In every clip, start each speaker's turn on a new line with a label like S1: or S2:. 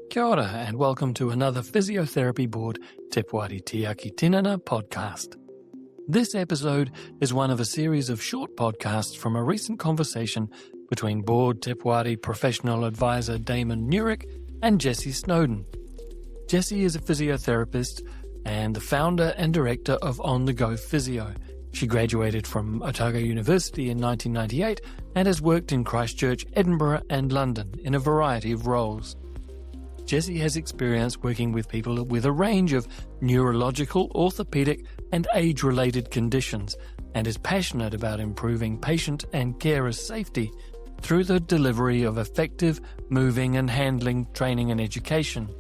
S1: Kia ora and welcome to another Physiotherapy Board Te Poari Tiaki Tinana podcast. This episode is one of a series of short podcasts from a recent conversation between Board Te Poari professional advisor Damon Newrick and Jessie Snowdon. Jessie is a physiotherapist and the founder and director of On the Go Physio. She graduated from Otago University in 1998 and has worked in Christchurch, Edinburgh and London in a variety of roles. Jessie has experience working with people with a range of neurological, orthopaedic and age-related conditions and is passionate about improving patient and carers' safety through the delivery of effective moving and handling training and education.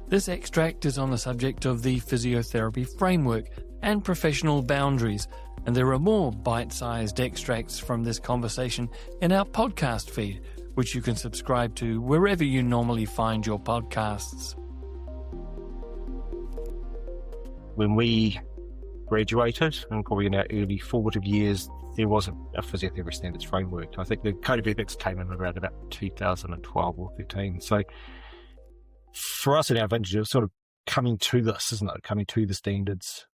S1: This extract is on the subject of the Physiotherapy Framework and professional boundaries, and there are more bite-sized extracts from this conversation in our podcast feed, which you can subscribe to wherever you normally find your podcasts.
S2: When we graduated, and probably in our early formative years, there wasn't a physiotherapy standards framework. I think the Code of Ethics came in around about 2012 or 13. So for us in our vintage, it was sort of coming to this, isn't it? Coming to the standards.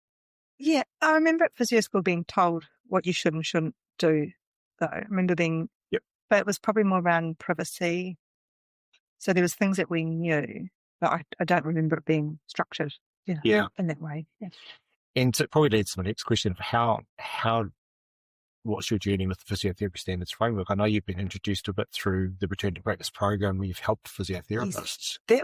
S3: Yeah, I remember at physio school being told what you should and shouldn't do, though. I remember being... But it was probably more around privacy. So there was things that we knew, but I don't remember it being structured in that way. Yeah.
S2: And so it probably leads to my next question of what's your journey with the Physiotherapy Standards Framework? I know you've been introduced to it through the Return to Practice program where you've helped physiotherapists.
S3: Yes.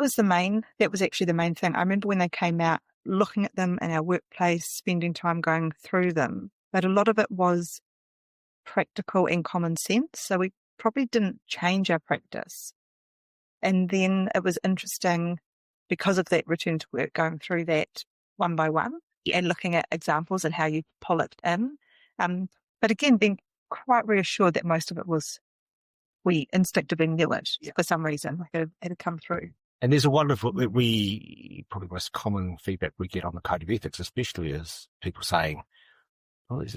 S3: That was actually the main thing. I remember when they came out, looking at them in our workplace, spending time going through them, but a lot of it was practical and common sense. So we probably didn't change our practice. And then it was interesting because of that return to work, going through that one by one and looking at examples and how you pull it in. But again, being quite reassured that most of it was, we instinctively knew it for some reason, like it had come through.
S2: And there's a wonderful, probably the most common feedback we get on the Code of Ethics, especially, is people saying, oh, this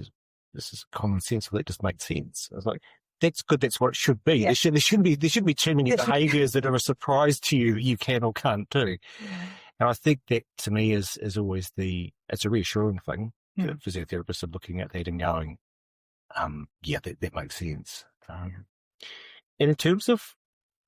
S2: is common sense, well, that just makes sense. I was like, that's good. That's what it should be. Yeah. There shouldn't be too many behaviours that are a surprise to you that you can or can't do. Yeah. And I think that to me is always it's a reassuring thing that physiotherapists are looking at that and going, that makes sense. And in terms of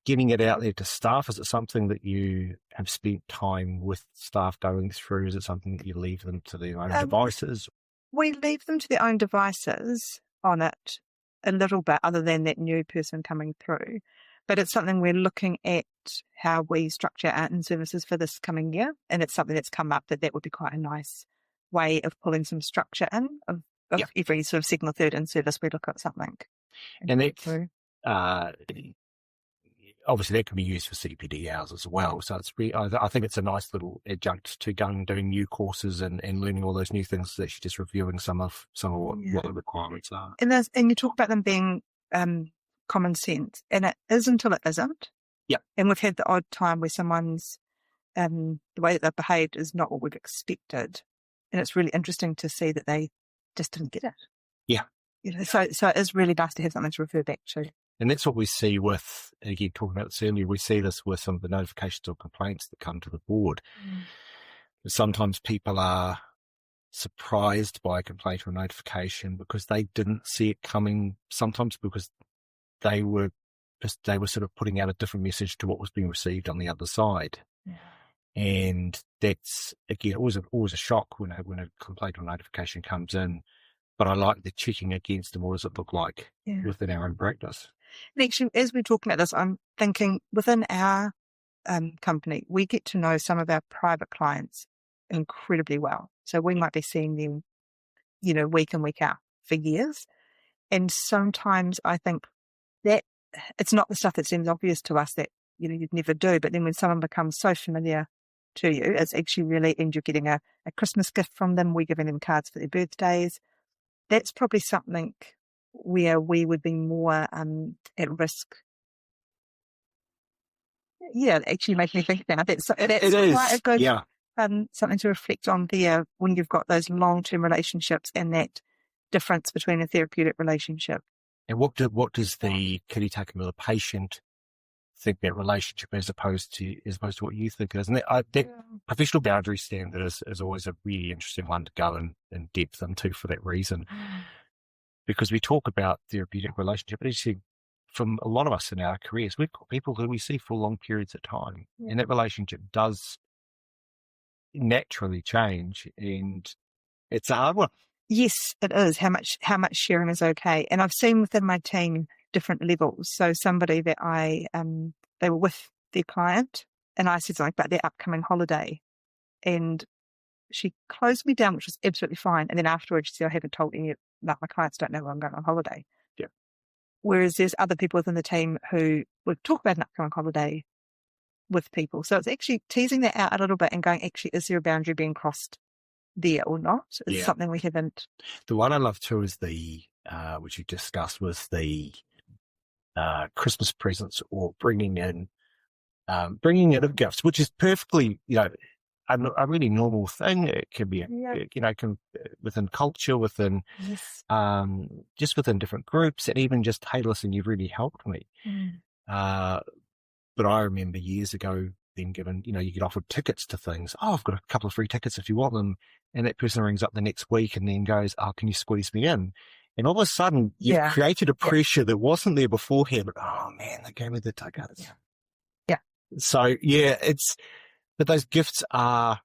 S2: getting it out there to staff, is it something that you have spent time with staff going through? Is it something that you leave them to their own devices?
S3: We leave them to their own devices on it a little bit, other than that new person coming through. But it's something we're looking at, how we structure our in-services for this coming year. And it's something that's come up that would be quite a nice way of pulling some structure in. Of every sort of second or third in-service, we look at something.
S2: And that's, obviously that can be used for CPD hours as well. So I think it's a nice little adjunct to doing new courses and learning all those new things, that you're just reviewing some of what the requirements are.
S3: And you talk about them being common sense, and it is until it isn't.
S2: Yeah.
S3: And we've had the odd time where someone's the way that they've behaved is not what we've expected, and it's really interesting to see that they just didn't get it.
S2: Yeah.
S3: So it is really nice to have something to refer back to.
S2: And that's what we see with, again, talking about this earlier, we see this with some of the notifications or complaints that come to the board. Sometimes people are surprised by a complaint or notification because they didn't see it coming, sometimes because they were sort of putting out a different message to what was being received on the other side. Yeah. And that's, again, always a shock when a complaint or notification comes in. But I like the checking against them. What does it look like within our own practice?
S3: And actually, as we're talking about this, I'm thinking within our company, we get to know some of our private clients incredibly well. So we might be seeing them, week in, week out for years. And sometimes I think that it's not the stuff that seems obvious to us that, you'd never do. But then when someone becomes so familiar to you, it's actually really, and you're getting a Christmas gift from them, we're giving them cards for their birthdays. That's probably something where we would be more at risk. Yeah, it actually makes me think now. That's quite a good something to reflect on there when you've got those long-term relationships and that difference between a therapeutic relationship.
S2: And what does the kiritaka, the patient, think that relationship as opposed to what you think it is. And that professional boundary standard is always a really interesting one to go in depth into for that reason. Because we talk about therapeutic relationship, but actually from a lot of us in our careers, we've got people who we see for long periods of time, and that relationship does naturally change, and it's a hard one.
S3: Yes, it is. How much sharing is okay. And I've seen within my team different levels. So somebody that they were with their client, and I said something about their upcoming holiday, and she closed me down, which was absolutely fine. And then afterwards, she said, I haven't told any, like, my clients don't know where I'm going on holiday.
S2: Yeah.
S3: Whereas there's other people within the team who would talk about an upcoming holiday with people. So it's actually teasing that out a little bit and going, actually, is there a boundary being crossed there or not? It's something we haven't. The
S2: one I love too is the, which you discussed, was the Christmas presents or bringing in gifts, which is perfectly, a really normal thing. It can be, within culture, within, just within different groups, and even just, hey, listen, you've really helped me. But I remember years ago being given, you get offered tickets to things. Oh, I've got a couple of free tickets if you want them. And that person rings up the next week and then goes, oh, can you squeeze me in? And all of a sudden, you've created a pressure that wasn't there beforehand. But, oh, man, they gave me the tickets.
S3: Yeah.
S2: So, but those gifts are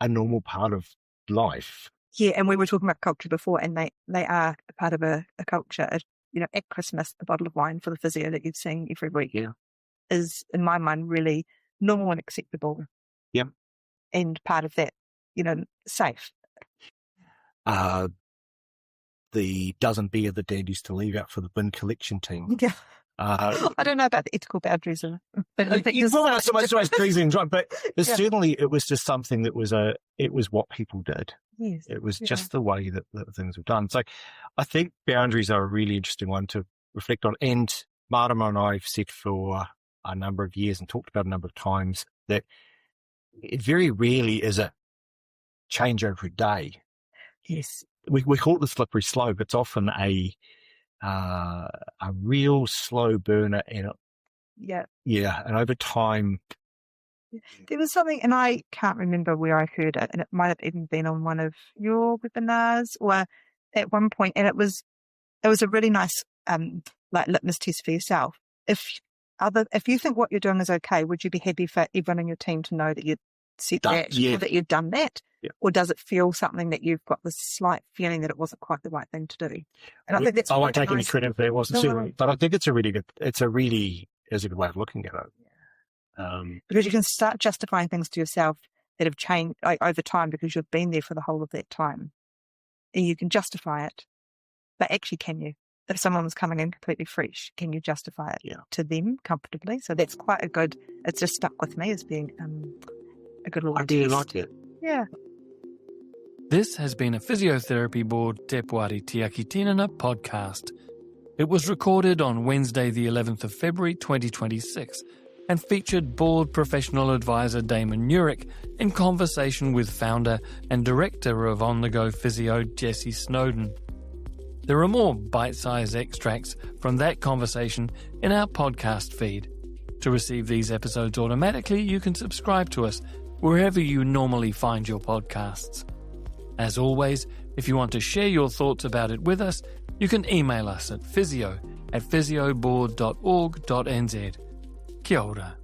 S2: a normal part of life.
S3: Yeah, and we were talking about culture before, and they are a part of a culture. At Christmas, a bottle of wine for the physio that you've seen every week is, in my mind, really normal and acceptable.
S2: Yeah.
S3: And part of that, safe.
S2: The dozen beer that Dad used to leave out for the bin collection team.
S3: Yeah. I don't know about the ethical boundaries, but I think
S2: it's probably not so much crazy and drunk, but certainly it was just something that it was what people did.
S3: Yes.
S2: It was just the way that things were done. So I think boundaries are a really interesting one to reflect on. And Marama and I have said for a number of years and talked about a number of times that it very rarely is a change over a day.
S3: Yes.
S2: We call it the slippery slope. It's often a real slow burner, and and over time.
S3: There was something, and I can't remember where I heard it, and it might have even been on one of your webinars or at one point, and it was a really nice litmus test for yourself. If you think what you're doing is okay, would you be happy for everyone in your team to know that you'd said that or that you'd done that? Yeah. Or does it feel something that you've got this slight feeling that it wasn't quite the right thing to do? And I think that's.
S2: I won't take any credit if it wasn't, but I think it's a really good way of looking at it.
S3: Because you can start justifying things to yourself that have changed over time because you've been there for the whole of that time, and you can justify it. But actually, can you? If someone was coming in completely fresh, can you justify it to them comfortably? So that's quite a good. It's just stuck with me as being a good little.
S2: I do like it.
S3: Yeah.
S1: This has been a Physiotherapy Board Te Poari Tiaki Tinana podcast. It was recorded on Wednesday the 11th of February 2026 and featured Board Professional Advisor Damon Newrick in conversation with founder and director of On the Go Physio Jessie Snowdon. There are more bite-sized extracts from that conversation in our podcast feed. To receive these episodes automatically, you can subscribe to us wherever you normally find your podcasts. As always, if you want to share your thoughts about it with us, you can email us at physio@physioboard.org.nz. Kia ora.